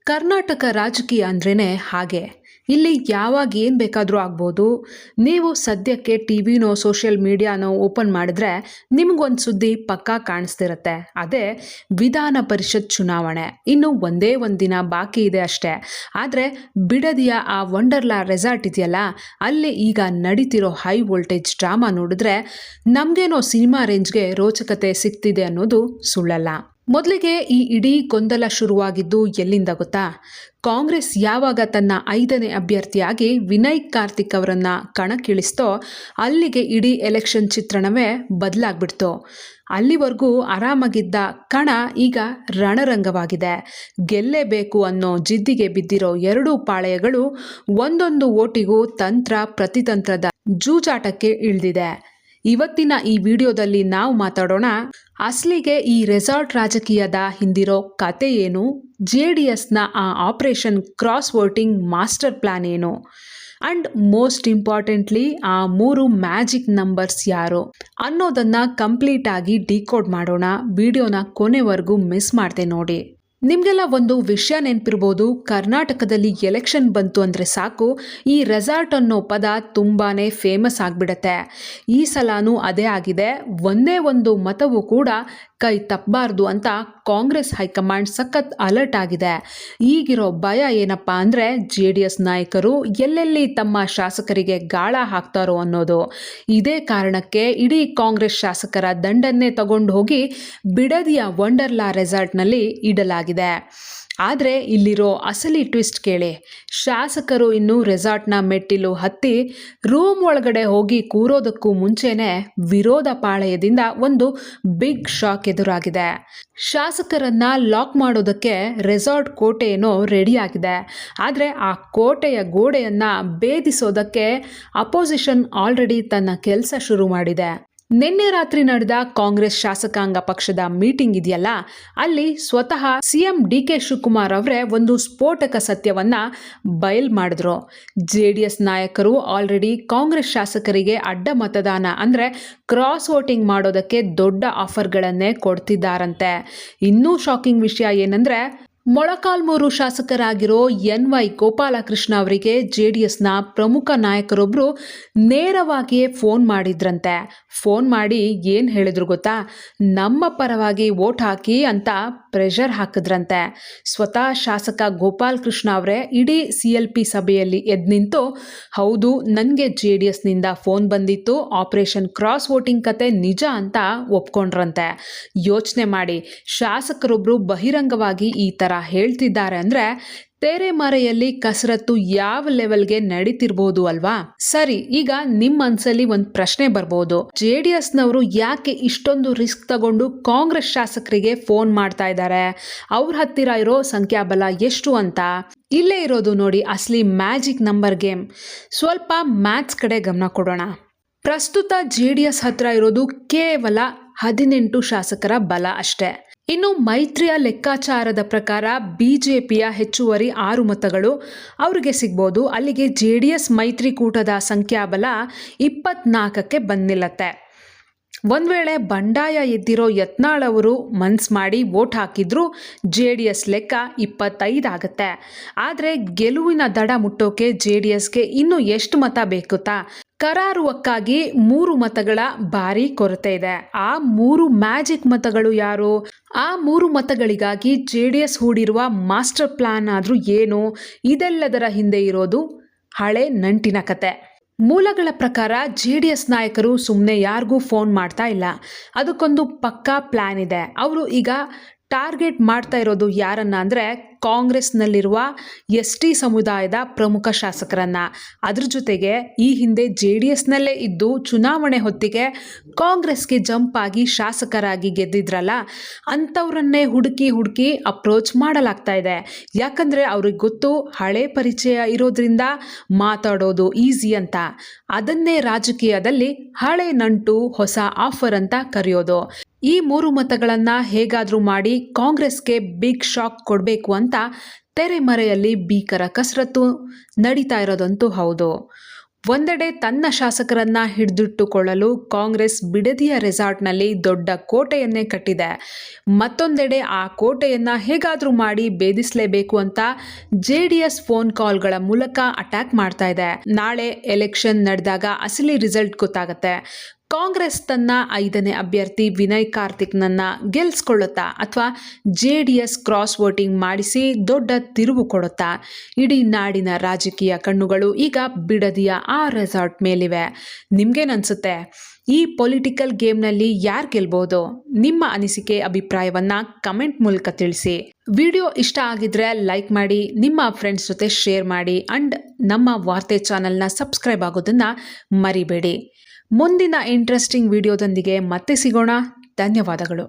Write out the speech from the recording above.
ಕರ್ನಾಟಕ ರಾಜಕೀಯ ಅಂದ್ರೇ ಹಾಗೆ. ಇಲ್ಲಿ ಯಾವಾಗ ಏನು ಬೇಕಾದರೂ ಆಗ್ಬೋದು. ನೀವು ಸದ್ಯಕ್ಕೆ ಟಿ ವಿನೋ ಸೋಷಿಯಲ್ ಮೀಡಿಯಾನೋ ಓಪನ್ ಮಾಡಿದ್ರೆ ನಿಮಗೊಂದು ಸುದ್ದಿ ಪಕ್ಕಾ ಕಾಣಿಸ್ತಿರತ್ತೆ. ಅದೇ ವಿಧಾನ ಪರಿಷತ್ ಚುನಾವಣೆ. ಇನ್ನು ಒಂದೇ ಒಂದು ದಿನ ಬಾಕಿ ಇದೆ ಅಷ್ಟೇ. ಆದರೆ ಬಿಡದಿಯ ಆ ವಂಡರ್ಲಾ ರೆಸಾರ್ಟ್ ಇದೆಯಲ್ಲ, ಅಲ್ಲಿ ಈಗ ನಡೀತಿರೋ ಹೈ ವೋಲ್ಟೇಜ್ ಡ್ರಾಮಾ ನೋಡಿದ್ರೆ ನಮಗೇನೋ ಸಿನಿಮಾ ರೇಂಜ್ಗೆ ರೋಚಕತೆ ಸಿಗ್ತಿದೆ ಅನ್ನೋದು ಸುಳ್ಳಲ್ಲ. ಮೊದಲಿಗೆ ಈ ಇಡೀ ಗೊಂದಲ ಶುರುವಾಗಿದ್ದು ಎಲ್ಲಿಂದ ಗೊತ್ತಾ? ಕಾಂಗ್ರೆಸ್ ಯಾವಾಗ ತನ್ನ 5ನೇ ಅಭ್ಯರ್ಥಿಯಾಗಿ ವಿನಯ್ ಕಾರ್ತಿಕ್ ಅವರನ್ನ ಕಣಕ್ಕಿಳಿಸ್ತೋ ಅಲ್ಲಿಗೆ ಇಡೀ ಎಲೆಕ್ಷನ್ ಚಿತ್ರಣವೇ ಬದಲಾಗ್ಬಿಡ್ತು. ಅಲ್ಲಿವರೆಗೂ ಆರಾಮಾಗಿದ್ದ ಕಣ ಈಗ ರಣರಂಗವಾಗಿದೆ. ಗೆಲ್ಲೇಬೇಕು ಅನ್ನೋ ಜಿದ್ದಿಗೆ ಬಿದ್ದಿರೋ ಎರಡೂ ಪಾಳೆಯಗಳು ಒಂದೊಂದು ಓಟಿಗೂ ತಂತ್ರ ಪ್ರತಿತಂತ್ರದ ಜೂಜಾಟಕ್ಕೆ ಇಳಿದಿದೆ. ಇವತ್ತಿನ ಈ ವಿಡಿಯೋದಲ್ಲಿ ನಾವು ಮಾತಾಡೋಣ, ಅಸಲಿಗೆ ಈ ರೆಸಾರ್ಟ್ ರಾಜಕೀಯದ ಹಿಂದಿರೋ ಕತೆ ಏನು, JDSನ ಆ operation cross voting master plan ಏನು, ಅಂಡ್ ಮೋಸ್ಟ್ ಇಂಪಾರ್ಟೆಂಟ್ಲಿ ಆ 3 ಮ್ಯಾಜಿಕ್ ನಂಬರ್ಸ್ ಯಾರು ಅನ್ನೋದನ್ನ ಕಂಪ್ಲೀಟ್ ಆಗಿ ಡಿಕೋಡ್ ಮಾಡೋಣ. ವಿಡಿಯೋನ ಕೊನೆವರೆಗೂ ಮಿಸ್ ಮಾಡ್ದೆ ನೋಡಿ. ನಿಮಗೆಲ್ಲ ಒಂದು ವಿಷಯ ನೆನಪಿರ್ಬೋದು, ಕರ್ನಾಟಕದಲ್ಲಿ ಎಲೆಕ್ಷನ್ ಬಂತು ಅಂದರೆ ಸಾಕು ಈ ರೆಸಾರ್ಟ್ ಅನ್ನೋ ಪದ ತುಂಬಾನೇ ಫೇಮಸ್ ಆಗಿಬಿಡತ್ತೆ. ಈ ಸಲನೂ ಅದೇ ಆಗಿದೆ. ಒಂದೇ ಒಂದು ಮತವೂ ಕೂಡ ಕೈ ತಪ್ಪಬಾರ್ದು ಅಂತ ಕಾಂಗ್ರೆಸ್ ಹೈಕಮಾಂಡ್ ಸಖತ್ ಅಲರ್ಟ್ ಆಗಿದೆ. ಈಗಿರೋ ಭಯ ಏನಪ್ಪ ಅಂದರೆ JDS ನಾಯಕರು ಎಲ್ಲೆಲ್ಲಿ ತಮ್ಮ ಶಾಸಕರಿಗೆ ಗಾಳ ಹಾಕ್ತಾರೋ ಅನ್ನೋದು. ಇದೇ ಕಾರಣಕ್ಕೆ ಇಡೀ ಕಾಂಗ್ರೆಸ್ ಶಾಸಕರ ದಂಡನ್ನೇ ತಗೊಂಡು ಹೋಗಿ ಬಿಡದಿಯ ವಂಡರ್ಲಾ ರೆಸಾರ್ಟ್ನಲ್ಲಿ ಇಡಲಾಗಿದೆ. ಆದರೆ ಇಲ್ಲಿರೋ ಅಸಲಿ ಟ್ವಿಸ್ಟ್ ಕೇಳಿ. ಶಾಸಕರು ಇನ್ನು ರೆಸಾರ್ಟ್ನ ಮೆಟ್ಟಿಲು ಹತ್ತಿ ರೂಮ್ ಒಳಗಡೆ ಹೋಗಿ ಕೂರೋದಕ್ಕೂ ಮುಂಚೆನೇ ವಿರೋಧ ಪಾಳೆಯದಿಂದ ಒಂದು ಬಿಗ್ ಶಾಕ್ ಎದುರಾಗಿದೆ. ಶಾಸಕರನ್ನ ಲಾಕ್ ಮಾಡೋದಕ್ಕೆ ರೆಸಾರ್ಟ್ ಕೋಟೆ ಏನೋ ರೆಡಿಯಾಗಿದೆ. ಆದರೆ ಆ ಕೋಟೆಯ ಗೋಡೆಯನ್ನು ಭೇದಿಸೋದಕ್ಕೆ ಅಪೋಸಿಷನ್ ಆಲ್ರೆಡಿ ತನ್ನ ಕೆಲಸ ಶುರು ಮಾಡಿದೆ. ನಿನ್ನೆ ರಾತ್ರಿ ನಡೆದ ಕಾಂಗ್ರೆಸ್ ಶಾಸಕಾಂಗ ಪಕ್ಷದ ಮೀಟಿಂಗ್ ಇದೆಯಲ್ಲ, ಅಲ್ಲಿ ಸ್ವತಃ CM DK ಶಿವಕುಮಾರ್ ಅವರೇ ಒಂದು ಸ್ಫೋಟಕ ಸತ್ಯವನ್ನ ಬಯಲ್ ಮಾಡಿದ್ರು. JDS ನಾಯಕರು ಆಲ್ರೆಡಿ ಕಾಂಗ್ರೆಸ್ ಶಾಸಕರಿಗೆ ಅಡ್ಡ ಮತದಾನ ಅಂದ್ರೆ ಕ್ರಾಸ್ ವೋಟಿಂಗ್ ಮಾಡೋದಕ್ಕೆ ದೊಡ್ಡ ಆಫರ್ಗಳನ್ನೇ ಕೊಡ್ತಿದ್ದಾರಂತೆ. ಇನ್ನೂ ಶಾಕಿಂಗ್ ವಿಷಯ ಏನಂದ್ರೆ, ಮೊಳಕಾಲ್ಮೂರು ಶಾಸಕರಾಗಿರೋ NY ಗೋಪಾಲಕೃಷ್ಣ ಅವರಿಗೆ JDSನ ಪ್ರಮುಖ ನಾಯಕರೊಬ್ಬರು ನೇರವಾಗಿಯೇ ಫೋನ್ ಮಾಡಿದ್ರಂತೆ. ಫೋನ್ ಮಾಡಿ ಏನು ಹೇಳಿದ್ರು ಗೊತ್ತಾ? ನಮ್ಮ ಪರವಾಗಿ ವೋಟ್ ಹಾಕಿ ಅಂತ ಪ್ರೆಷರ್ ಹಾಕಿದ್ರಂತೆ. ಸ್ವತಃ ಶಾಸಕ ಗೋಪಾಲಕೃಷ್ಣ ಅವರೇ ಇಡೀ CLP ಸಭೆಯಲ್ಲಿ ಎದ್ದು ನಿಂತು, ಹೌದು ನನಗೆ JDSನಿಂದ ಫೋನ್ ಬಂದಿತ್ತು, ಆಪರೇಷನ್ ಕ್ರಾಸ್ ವೋಟಿಂಗ್ ಕತೆ ನಿಜ ಅಂತ ಒಪ್ಕೊಂಡ್ರಂತೆ. ಯೋಚನೆ ಮಾಡಿ, ಶಾಸಕರೊಬ್ಬರು ಬಹಿರಂಗವಾಗಿ ಈ ಥರ ಹೇಳ್ತಿದ್ದಾರೆ ಅಂದರೆ ತೆರೆಮರೆಯಲ್ಲಿ ಕಸರತ್ತು ಯಾವ ಲೆವೆಲ್ಗೆ ನಡೀತಿರ್ಬೋದು ಅಲ್ವಾ? ಸರಿ, ಈಗ ನಿಮ್ಮ ಮನಸ್ಸಲ್ಲಿ ಒಂದು ಪ್ರಶ್ನೆ ಬರ್ಬೋದು, JDSನವರು ಯಾಕೆ ಇಷ್ಟೊಂದು ರಿಸ್ಕ್ ತಗೊಂಡು ಕಾಂಗ್ರೆಸ್ ಶಾಸಕರಿಗೆ ಫೋನ್ ಮಾಡ್ತಾ ಇದ್ದಾರೆ? ಅವ್ರ ಹತ್ತಿರ ಇರೋ ಸಂಖ್ಯಾಬಲ ಎಷ್ಟು ಅಂತ. ಇಲ್ಲೇ ಇರೋದು ನೋಡಿ ಅಸಲಿ ಮ್ಯಾಜಿಕ್ ನಂಬರ್ ಗೇಮ್. ಸ್ವಲ್ಪ ಮ್ಯಾಥ್ಸ್ ಕಡೆ ಗಮನ ಕೊಡೋಣ. ಪ್ರಸ್ತುತ JDS ಹತ್ರ ಇರೋದು ಕೇವಲ 18 ಶಾಸಕರ ಬಲ ಅಷ್ಟೇ. ಇನ್ನು ಮೈತ್ರಿಯ ಲೆಕ್ಕಾಚಾರದ ಪ್ರಕಾರ BJPಯ ಹೆಚ್ಚುವರಿ 6 ಮತಗಳು ಅವ್ರಿಗೆ ಸಿಗ್ಬೋದು. ಅಲ್ಲಿಗೆ JDS ಮೈತ್ರಿಕೂಟದ ಸಂಖ್ಯಾಬಲ 24ಕ್ಕೆ ಬಂದಿಲ್ಲತ್ತೆ. ಒಂದು ವೇಳೆ ಬಂಡಾಯ ಎದ್ದಿರೋ ಯತ್ನಾಳ್ ಅವರು ಮನ್ಸು ಮಾಡಿ ವೋಟ್ ಹಾಕಿದ್ರು JDS ಲೆಕ್ಕ 25 ಆಗುತ್ತೆ. ಆದರೆ ಗೆಲುವಿನ ದಡ ಮುಟ್ಟೋಕೆ JDSಗೆ ಇನ್ನೂ ಎಷ್ಟು ಮತ ಬೇಕುತ್ತಾ? ಕರಾರುವಕ್ಕಾಗಿ 3 ಮತಗಳ ಭಾರಿ ಕೊರತೆ ಇದೆ. ಆ 3 ಮ್ಯಾಜಿಕ್ ಮತಗಳು ಯಾರು? ಆ 3 ಮತಗಳಿಗಾಗಿ JDS ಹೂಡಿರುವ ಮಾಸ್ಟರ್ ಪ್ಲಾನ್ ಆದ್ರೂ ಏನು? ಇದೆಲ್ಲದರ ಹಿಂದೆ ಇರೋದು ಹಳೆ ನಂಟಿನ ಕತೆ. ಮೂಲಗಳ ಪ್ರಕಾರ JDS ನಾಯಕರು ಸುಮ್ಮನೆ ಯಾರಿಗೂ ಫೋನ್ ಮಾಡ್ತಾ ಇಲ್ಲ. ಅದಕ್ಕೊಂದು ಪಕ್ಕಾ ಪ್ಲಾನ್ ಇದೆ. ಅವರು ಈಗ ಟಾರ್ಗೆಟ್ ಮಾಡ್ತಾ ಇರೋದು ಯಾರನ್ನ ಅಂದರೆ ಕಾಂಗ್ರೆಸ್ನಲ್ಲಿರುವ ST ಸಮುದಾಯದ ಪ್ರಮುಖ ಶಾಸಕರನ್ನ. ಅದ್ರ ಜೊತೆಗೆ ಈ ಹಿಂದೆ JDSನಲ್ಲೇ ಇದ್ದು ಚುನಾವಣೆ ಹೊತ್ತಿಗೆ ಕಾಂಗ್ರೆಸ್ಗೆ ಜಂಪ್ ಆಗಿ ಶಾಸಕರಾಗಿ ಗೆದ್ದಿದ್ರಲ್ಲ, ಅಂಥವ್ರನ್ನೇ ಹುಡುಕಿ ಅಪ್ರೋಚ್ ಮಾಡಲಾಗ್ತಾ ಇದೆ. ಯಾಕಂದರೆ ಅವ್ರಿಗೆ ಗೊತ್ತು, ಹಳೆ ಪರಿಚಯ ಇರೋದ್ರಿಂದ ಮಾತಾಡೋದು ಈಸಿ ಅಂತ. ಅದನ್ನೇ ರಾಜಕೀಯದಲ್ಲಿ ಹಳೆ ನಂಟು ಹೊಸ ಆಫರ್ ಅಂತ ಕರೆಯೋದು. ಈ 3 ಮತಗಳನ್ನು ಹೇಗಾದರೂ ಮಾಡಿ ಕಾಂಗ್ರೆಸ್ಗೆ ಬಿಗ್ ಶಾಕ್ ಕೊಡಬೇಕು ಅಂತ ತೆರೆಮರೆಯಲ್ಲಿ ಭೀಕರ ಕಸರತ್ತು ನಡೀತಾ ಇರೋದಂತೂ ಹೌದು. ಒಂದೆಡೆ ತನ್ನ ಶಾಸಕರನ್ನ ಹಿಡಿದಿಟ್ಟುಕೊಳ್ಳಲು ಕಾಂಗ್ರೆಸ್ ಬಿಡದಿಯ ರೆಸಾರ್ಟ್ನಲ್ಲಿ ದೊಡ್ಡ ಕೋಟೆಯನ್ನೇ ಕಟ್ಟಿದೆ. ಮತ್ತೊಂದೆಡೆ ಆ ಕೋಟೆಯನ್ನ ಹೇಗಾದರೂ ಮಾಡಿ ಭೇದಿಸಲೇಬೇಕು ಅಂತ JDS ಫೋನ್ ಕಾಲ್ಗಳ ಮೂಲಕ ಅಟ್ಯಾಕ್ ಮಾಡ್ತಾ ಇದೆ. ನಾಳೆ ಎಲೆಕ್ಷನ್ ನಡೆದಾಗ ಅಸಲಿ ರಿಸಲ್ಟ್ ಗೊತ್ತಾಗುತ್ತೆ. ಕಾಂಗ್ರೆಸ್ ತನ್ನ 5ನೇ ಅಭ್ಯರ್ಥಿ ವಿನಯ್ ಕಾರ್ತಿಕ್ನನ್ನ ಗೆಲ್ಸ್ಕೊಳ್ಳುತ್ತಾ ಅಥವಾ JDS ಕ್ರಾಸ್ ವೋಟಿಂಗ್ ಮಾಡಿಸಿ ದೊಡ್ಡ ತಿರುವು ಕೊಡುತ್ತಾ? ಇಡೀ ನಾಡಿನ ರಾಜಕೀಯ ಕಣ್ಣುಗಳು ಈಗ ಬಿಡದಿಯ ಆ ರೆಸಾರ್ಟ್ ಮೇಲಿವೆ. ನಿಮ್ಗೇನನ್ಸುತ್ತೆ? ಈ ಪೊಲಿಟಿಕಲ್ ಗೇಮ್ನಲ್ಲಿ ಯಾರು ಗೆಲ್ಬಹುದು? ನಿಮ್ಮ ಅನಿಸಿಕೆ ಅಭಿಪ್ರಾಯವನ್ನ ಕಮೆಂಟ್ ಮೂಲಕ ತಿಳಿಸಿ. ವಿಡಿಯೋ ಇಷ್ಟ ಆಗಿದ್ರೆ ಲೈಕ್ ಮಾಡಿ, ನಿಮ್ಮ ಫ್ರೆಂಡ್ಸ್ ಜೊತೆ ಶೇರ್ ಮಾಡಿ ಅಂಡ್ ನಮ್ಮ ವಾರ್ತೆ ಚಾನೆಲ್ನ ಸಬ್ಸ್ಕ್ರೈಬ್ ಆಗೋದನ್ನ ಮರಿಬೇಡಿ. ಮುಂದಿನ ಇಂಟ್ರೆಸ್ಟಿಂಗ್ ವಿಡಿಯೋದೊಂದಿಗೆ ಮತ್ತೆ ಸಿಗೋಣ. ಧನ್ಯವಾದಗಳು.